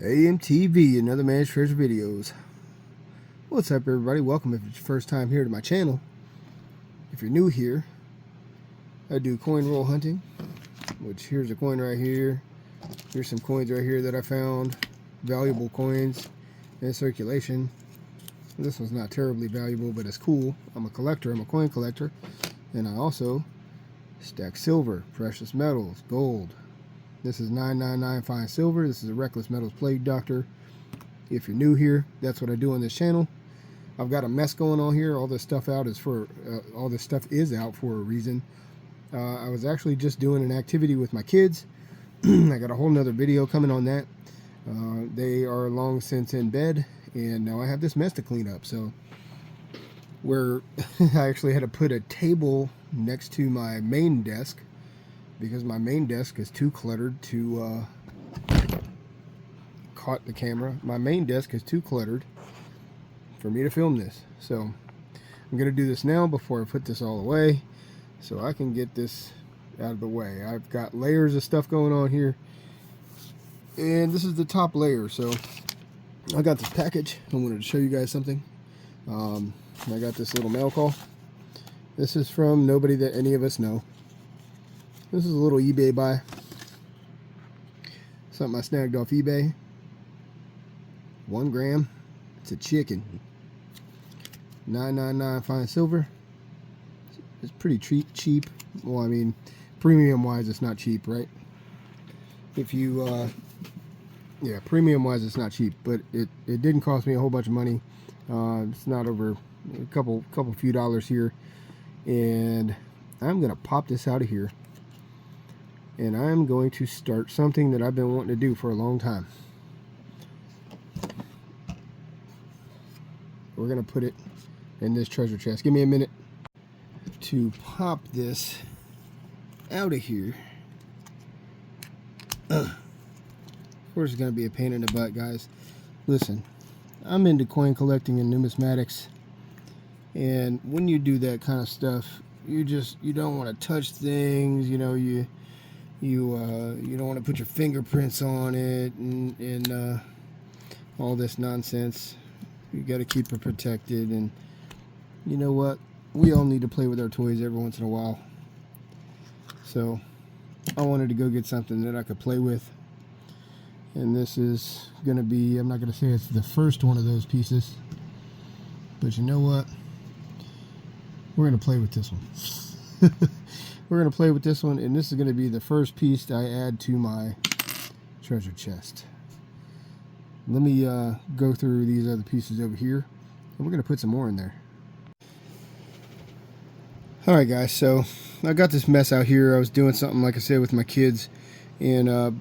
A.M.T.V, another man's treasure videos. What's up, everybody? Welcome if it's your first time here to my channel. If you're new here, I do coin roll hunting, which here's a coin right here. Here's some coins right here that I found, valuable coins in circulation. This one's not terribly valuable, but it's cool. I'm a collector, I'm a coin collector, and I also stack silver, precious metals, gold. This is 999 fine silver. This is a Reckless Metals Plague Doctor. If you're new here, that's what I do on this channel. I've got a mess going on here. All this stuff out is for all this stuff is out for a reason. I was actually just doing an activity with my kids. I got a whole nother video coming on that. They are long since in bed, and now I have this mess to clean up. So I actually had to put a table next to my main desk, because my main desk is too cluttered to caught the camera. My main desk is too cluttered for me to film this. So I'm going to do this now before I put this all away so I can get this out of the way. I've got layers of stuff going on here, and this is the top layer. So I got this package. I wanted to show you guys something. I got this little mail call. This is from nobody that any of us know. This is a little eBay buy. Something I snagged off eBay. 1 gram. It's a chicken. 999 fine silver. It's pretty cheap. Well, I mean, premium wise, it's not cheap, right? If you, yeah, premium wise, it's not cheap, but it didn't cost me a whole bunch of money. It's not over a couple few dollars here, and I'm gonna pop this out of here. And I'm going to start something that I've been wanting to do for a long time. We're going to put it in this treasure chest. Give me a minute to pop this out of here. Of course, it's going to be a pain in the butt, guys. Listen, I'm into coin collecting and numismatics. And when you do that kind of stuff, you don't want to touch things, you know, you don't want to put your fingerprints on it and all this nonsense. You got to keep it protected, and you know what? We all need to play with our toys every once in a while. So I wanted to go get something that I could play with, and this is going to be, I'm not going to say it's the first one of those pieces, but you know what? We're going to play with this one. We're going to play with this one, and this is going to be the first piece that I add to my treasure chest. Let me go through these other pieces over here, and we're going to put some more in there. Alright guys, so I got this mess out here. I was doing something, like I said, with my kids, and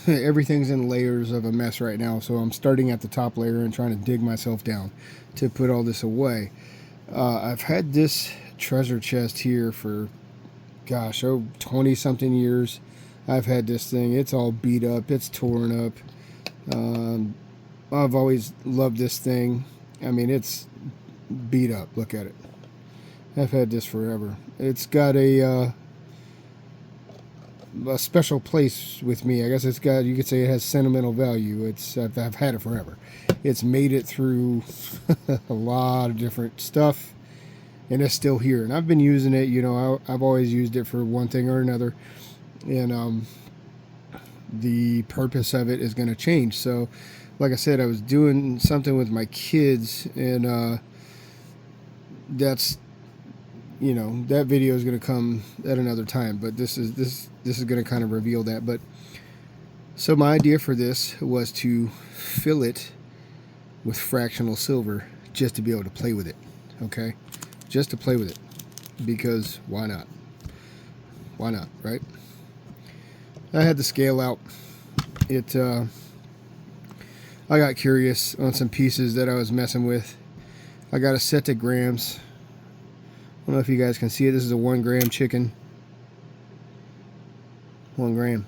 everything's in layers of a mess right now, so I'm starting at the top layer and trying to dig myself down to put all this away. I've had this treasure chest here for, gosh, 20 something years. I've had this thing. It's all beat up, it's torn up. I've always loved this thing. I mean, it's beat up. Look at it. I've had this forever. It's got a special place with me. I guess it's got, you could say it has sentimental value. I've had it forever. It's made it through a lot of different stuff, and it's still here, and I've been using it. You know, I've always used it for one thing or another, and the purpose of it is going to change. So like I said, I was doing something with my kids, and that's, you know, that video is going to come at another time, but this is going to kind of reveal that. But so my idea for this was to fill it with fractional silver, just to be able to play with it. Okay, just to play with it, because why not? Why not, right? I had the scale out. I got curious on some pieces that I was messing with. I got it set to grams. I don't know if you guys can see it. This is a 1 gram chicken. 1 gram.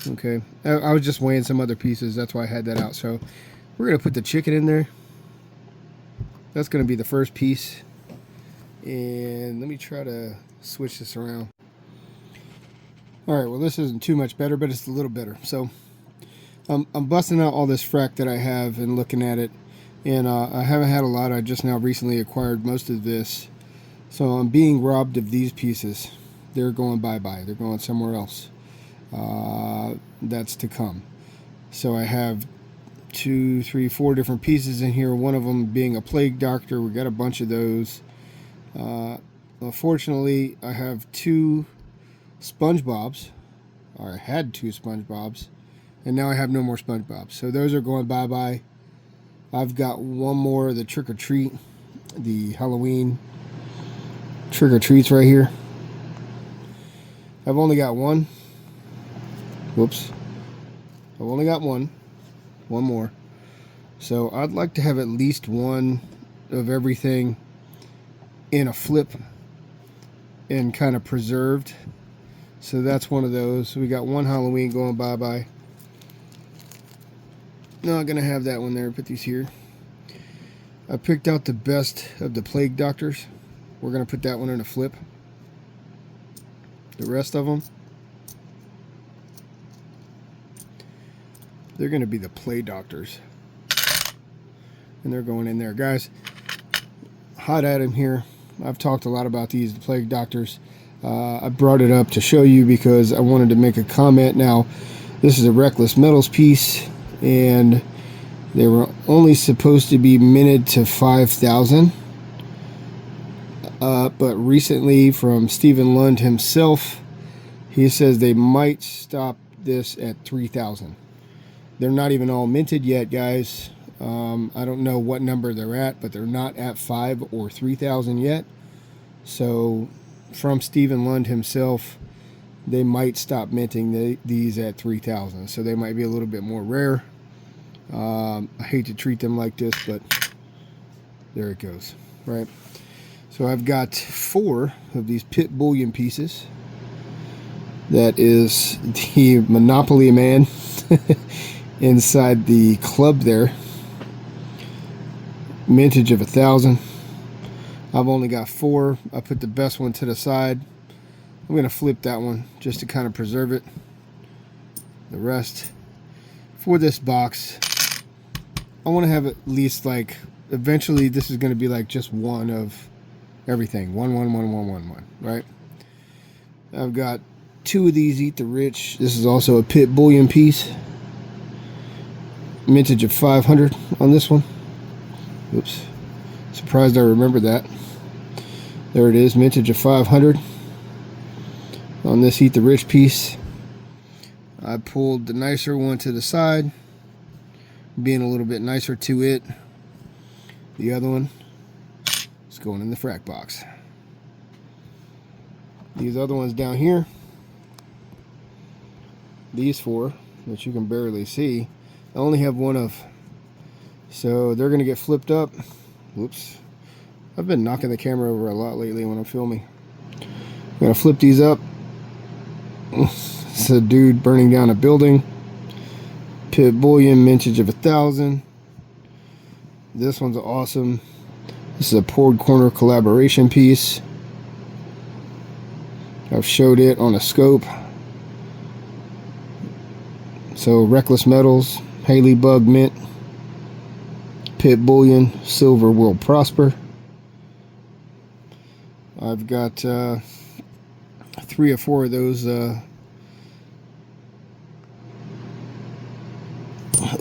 Okay, I was just weighing some other pieces. That's why I had that out. So we're going to put the chicken in there. That's going to be the first piece. And let me try to switch this around. Alright, well, this isn't too much better, but it's a little better. So I'm busting out all this frac that I have and looking at it, and I haven't had a lot. I just now recently acquired most of this, so I'm being robbed of these pieces. They're going bye-bye. They're going somewhere else. That's to come. So I have 2, 3, 4 different pieces in here. One of them being a plague doctor. We got a bunch of those. Unfortunately, I have 2 SpongeBobs, or I had 2 SpongeBobs, and now I have no more SpongeBobs. So those are going bye-bye. I've got one more of the Trick or Treat, the Halloween Trick or Treats right here. I've only got one. Whoops. I've only got one more. So I'd like to have at least one of everything in a flip and kind of preserved. So that's one of those. We got one Halloween going bye-bye. Not gonna have that one there. Put these here. I picked out the best of the plague doctors. We're gonna put that one in a flip. The rest of them, they're gonna be the play doctors, and they're going in there, guys. Hot at him here. I've talked a lot about these, the plague doctors. I brought it up to show you because I wanted to make a comment. Now, this is a Reckless Metals piece, and they were only supposed to be minted to 5,000. But recently, from Stephen Lund himself, he says they might stop this at 3,000. They're not even all minted yet, guys. I don't know what number they're at, but they're not at 5 or 3,000 yet. So from Stephen Lund himself, they might stop minting these at 3,000. So they might be a little bit more rare. I hate to treat them like this, but there it goes, right? So I've got 4 of these pit bullion pieces. That is the Monopoly Man inside the club there. Mintage of 1,000. I've only got 4. I put the best one to the side. I'm going to flip that one just to kind of preserve it. The rest for this box, I want to have at least, like, eventually this is going to be like just one of everything. 1, 1, 1, 1, 1, 1, right? I've got 2 of these Eat the Rich. This is also a pit bullion piece. Mintage of 500 on this one. Oops. Surprised I remember that. There it is, mintage of 500 on this Eat the Rich piece. I pulled the nicer one to the side, being a little bit nicer to it. The other one is going in the frac box. These other ones down here, these 4 that you can barely see, I only have one of. So they're going to get flipped up. Whoops. I've been knocking the camera over a lot lately when I'm filming. I'm going to flip these up. It's a dude burning down a building. Pit bullion, mintage of 1,000. This one's awesome. This is a poured corner collaboration piece. I've showed it on a scope. So Reckless Metals, Haley Bug Mint, Pit Bullion, Silver Will Prosper. I've got 3 or 4 of those.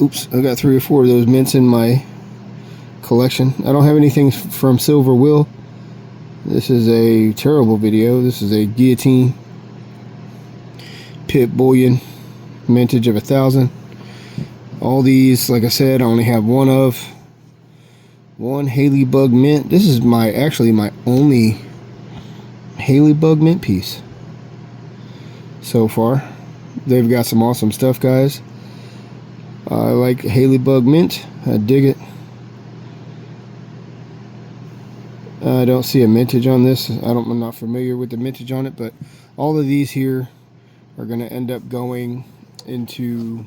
Oops, I got 3 or 4 of those mints in my collection. I don't have anything from Silver Will. This is a terrible video. This is a guillotine, Pit Bullion, mintage of 1,000. All these, like I said, I only have one of. One Haley Bug Mint. This is actually my only Haley Bug Mint piece so far. They've got some awesome stuff, guys. I like Haley Bug Mint. I dig it. I don't see a mintage on this. I'm not familiar with the mintage on it, but all of these here are going to end up going into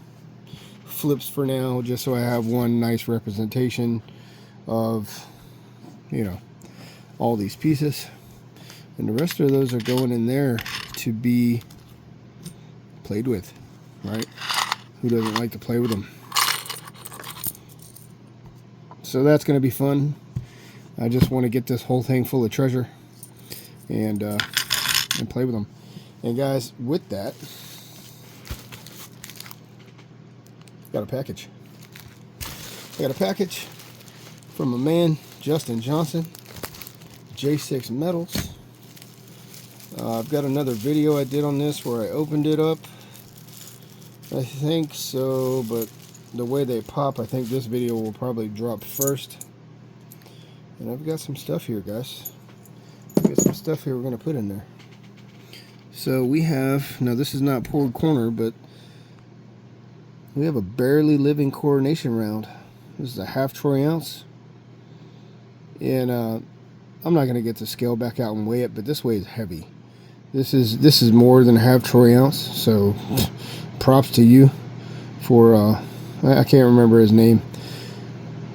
flips for now, just so I have one nice representation of, you know, all these pieces. And the rest of those are going in there to be played with, right? Who doesn't like to play with them? So that's going to be fun. I just want to get this whole thing full of treasure and play with them. And guys, with that, got a package. I got a package from my man Justin Johnson, J6 Metals. I've got another video I did on this where I opened it up. I think so, but the way they pop, I think this video will probably drop first. And I've got some stuff here, guys. I've got some stuff here we're going to put in there. So we have, now this is not poured corner, but we have a barely living coronation round. This is a 1/2 troy ounce. And I'm not going to get the scale back out and weigh it, but this weighs heavy. This is more than a 1/2 troy ounce, so props to you for, I can't remember his name.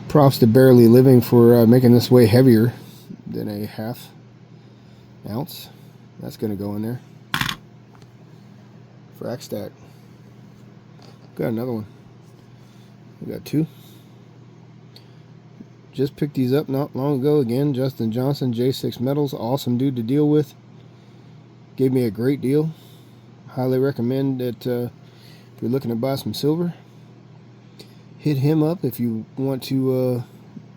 Props to Barely Living for making this way heavier than a 1/2 ounce. That's going to go in there. Frac stack. Got another one. We got 2. Just picked these up not long ago. Again, Justin Johnson, J6 Metals. Awesome dude to deal with. Gave me a great deal. Highly recommend that if you're looking to buy some silver, hit him up if you want to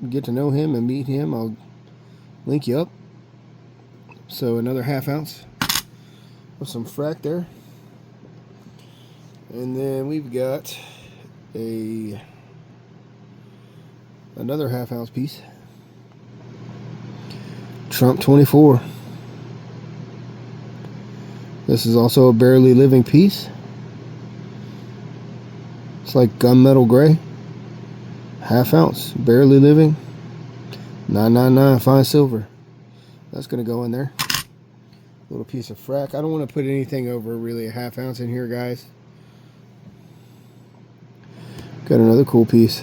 get to know him and meet him. I'll link you up. So another 1/2 ounce with some frac there. And then we've got another 1/2 ounce piece. Trump 24. This is also a barely living piece. It's like gunmetal gray. 1/2 ounce, barely living. 999 fine silver. That's going to go in there. Little piece of frac. I don't want to put anything over really a 1/2 ounce in here, guys. Got another cool piece.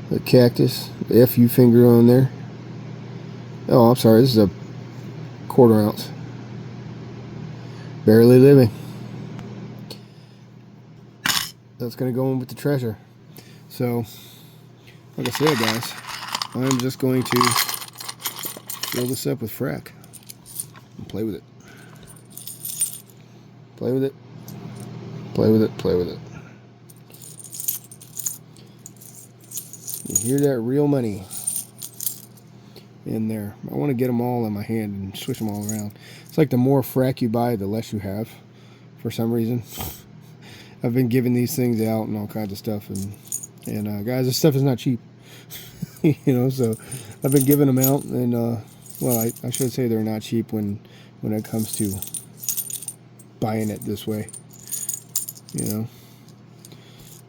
The cactus. The FU finger on there. Oh, I'm sorry. This is a 1/4 ounce. Barely living. That's going to go in with the treasure. So, like I said, guys, I'm just going to fill this up with frac and play with it. Play with it. Play with it. Play with it. You hear that real money in there. I want to get them all in my hand and switch them all around. It's like the more frac you buy, the less you have, for some reason. I've been giving these things out and all kinds of stuff, and guys, this stuff is not cheap. You know, so I've been giving them out, and well, I should say they're not cheap when it comes to buying it this way. You know.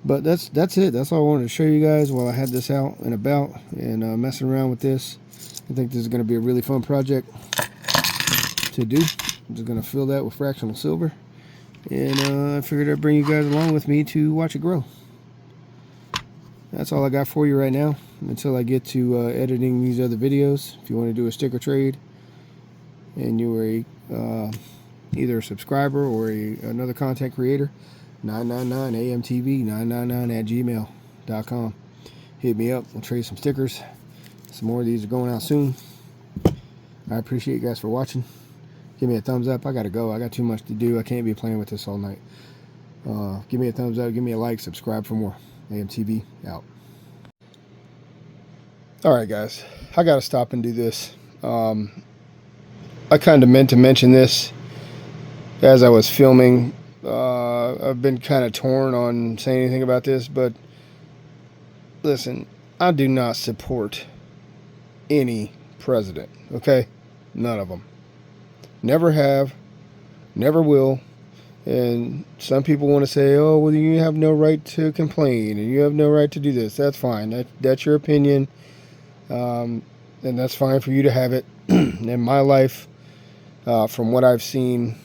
But that's it. That's all I wanted to show you guys while I had this out and about and messing around with this. I think this is going to be a really fun project to do. I'm just going to fill that with fractional silver. And I figured I'd bring you guys along with me to watch it grow. That's all I got for you right now until I get to editing these other videos. If you want to do a sticker trade and you are either a subscriber or another content creator, 999 A.M.T.V 999@gmail.com. Hit me up. We'll trade some stickers. Some more of these are going out soon. I appreciate you guys for watching. Give me a thumbs up. I gotta go. I got too much to do. I can't be playing with this all night. Give me a thumbs up. Give me a like. Subscribe for more. A.M.T.V out. Alright, guys. I gotta stop and do this. I kind of meant to mention this as I was filming. I've been kind of torn on saying anything about this, but listen, I do not support any president, okay? None of them. Never have, never will. And some people want to say, oh, well, you have no right to complain and you have no right to do this. That's fine. That's your opinion. And that's fine for you to have it. In my life, from what I've seen,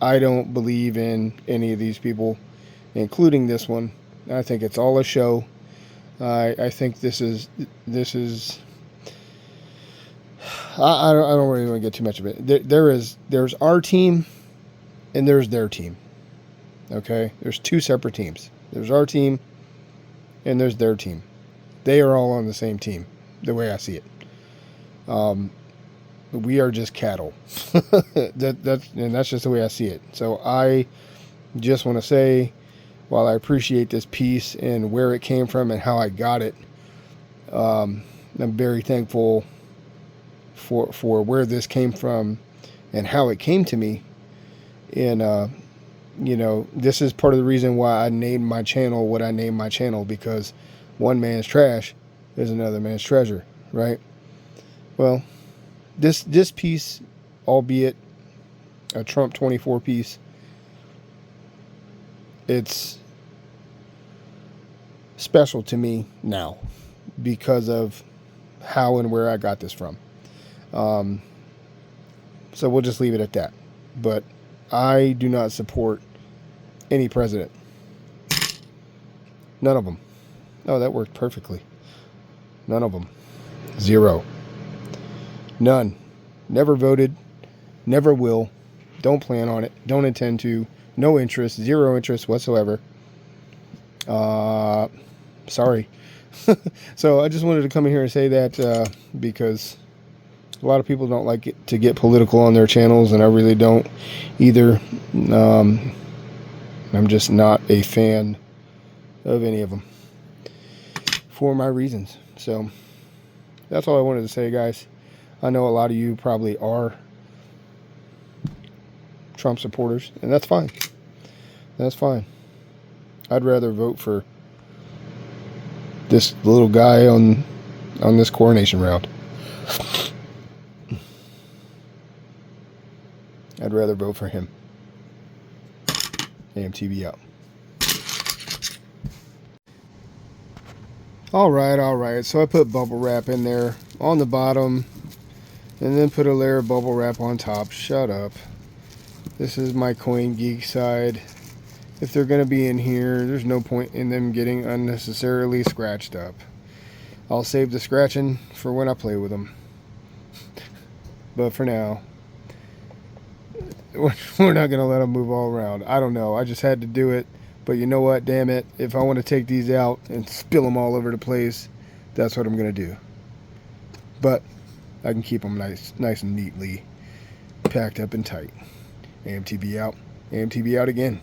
I don't believe in any of these people, including this one. I think it's all a show. I think this is I don't really want to get too much of it. There's our team and there's their team. Okay, there's two separate teams. There's our team and there's their team. They are all on the same team, the way I see it. We are just cattle. That's just the way I see it. So I just want to say, while I appreciate this piece and where it came from and how I got it, I'm very thankful for where this came from and how it came to me. And you know, this is part of the reason why I named my channel what I named my channel, because one man's trash is another man's treasure, right? Well, this piece, albeit a Trump 24 piece, it's special to me now because of how and where I got this from. So we'll just leave it at that. But I do not support any president. None of them. Oh, that worked perfectly. None of them. Zero. None. Never voted. Never will. Don't plan on it. Don't intend to. No interest. Zero interest whatsoever. Sorry. So I just wanted to come in here and say that because a lot of people don't like it to get political on their channels, and I really don't either. I'm just not a fan of any of them for my reasons. So that's all I wanted to say, guys. I know a lot of you probably are Trump supporters, and that's fine. That's fine. I'd rather vote for this little guy on this coronation round. I'd rather vote for him. A.M.T.V out. Alright. So I put bubble wrap in there on the bottom and then put a layer of bubble wrap on top. Shut up. This is my Coin Geek side. If they're going to be in here, there's no point in them getting unnecessarily scratched up. I'll save the scratching for when I play with them. But for now, we're not going to let them move all around. I don't know. I just had to do it. But you know what? Damn it. If I want to take these out and spill them all over the place, that's what I'm going to do. But I can keep them nice and neatly packed up and tight. A.M.T.V out. A.M.T.V out again.